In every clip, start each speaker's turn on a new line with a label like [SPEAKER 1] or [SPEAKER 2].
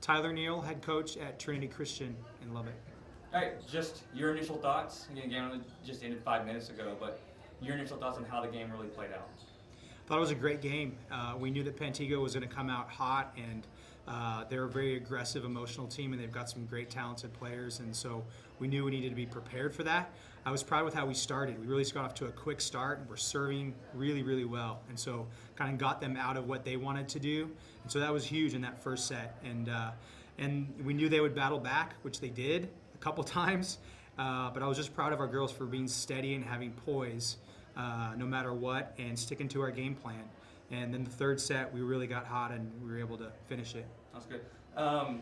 [SPEAKER 1] Tyler Neal, head coach at Trinity Christian in Lubbock.
[SPEAKER 2] All right, just your initial thoughts. Again, the game just ended 5 minutes ago, but your initial thoughts on how the game really played out.
[SPEAKER 1] Thought it was a great game. We knew that Pantego was going to come out hot, and they're a very aggressive, emotional team, and they've got some great, talented players, and so we knew we needed to be prepared for that. I was proud with how we started. We really got off to a quick start, and we're serving really, really well, and so kind of got them out of what they wanted to do, and so that was huge in that first set, and we knew they would battle back, which they did a couple times, but I was just proud of our girls for being steady and having poise. No matter what, and sticking to our game plan. And then the third set, we really got hot and we were able to finish it.
[SPEAKER 2] That's good. I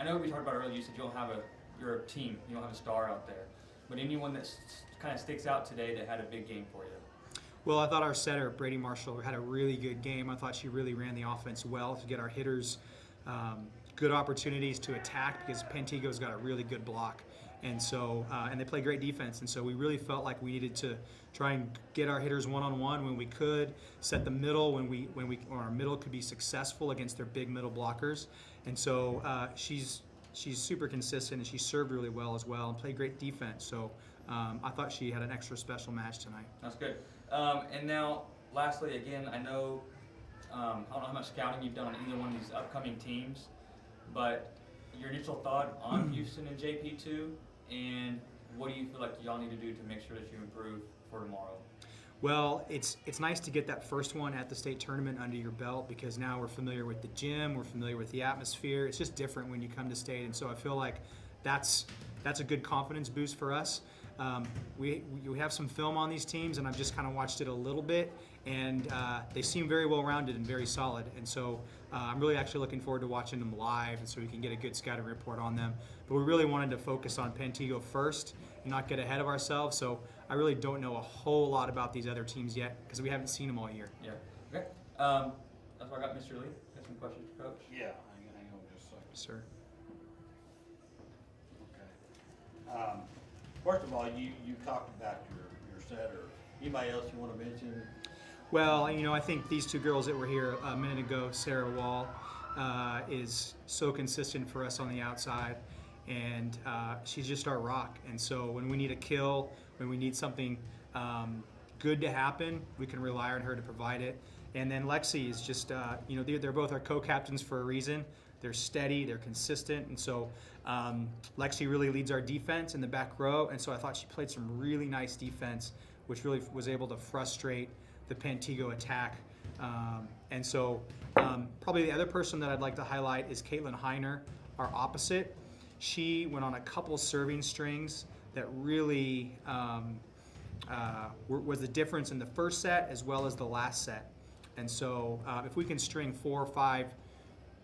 [SPEAKER 2] know we talked about earlier. You said you're a team. You don't have a star out there. But anyone that kind of sticks out today that had a big game for you?
[SPEAKER 1] Well, I thought our setter, Brady Marshall, had a really good game. I thought she really ran the offense well to get our hitters good opportunities to attack because Pantego's got a really good block. And so, and they play great defense. And so we really felt like we needed to try and get our hitters one-on-one when we could, set the middle when our middle could be successful against their big middle blockers. And so she's super consistent and she served really well as well and played great defense. So I thought she had an extra special match tonight.
[SPEAKER 2] That's good. And now, lastly, again, I know I don't know how much scouting you've done on either one of these upcoming teams, but your initial thought on Houston and JP2, and what do you feel like y'all need to do to make sure that you improve for tomorrow?
[SPEAKER 1] Well, it's nice to get that first one at the state tournament under your belt because now we're familiar with the gym, we're familiar with the atmosphere. It's just different when you come to state, and so I feel like that's a good confidence boost for us. We have some film on these teams, and I've just kind of watched it a little bit, and they seem very well-rounded and very solid. And so I'm really actually looking forward to watching them live, and so we can get a good scouting report on them. But we really wanted to focus on Pantego first and not get ahead of ourselves. So I really don't know a whole lot about these other teams yet because we haven't seen them all year.
[SPEAKER 2] Yeah. Okay. That's why I got Mr. Lee. Got some questions for Coach?
[SPEAKER 3] Yeah. Hang on just a second.
[SPEAKER 1] Sir.
[SPEAKER 3] Okay. First of all, you talked about your setter. Anybody else you want to mention?
[SPEAKER 1] Well, I think these two girls that were here a minute ago, Sarah Wall, is so consistent for us on the outside, and she's just our rock. And so when we need a kill, when we need something good to happen, we can rely on her to provide it. And then Lexi is just, they're both our co-captains for a reason. They're steady, they're consistent, and so Lexi really leads our defense in the back row, and so I thought she played some really nice defense, which really was able to frustrate the Pantego attack. And so probably the other person that I'd like to highlight is Caitlin Heiner, our opposite. She went on a couple serving strings that really was the difference in the first set as well as the last set. And so if we can string 4 or 5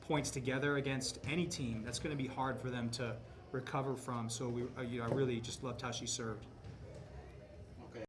[SPEAKER 1] points together against any team, that's going to be hard for them to recover from. So I really just loved how she served.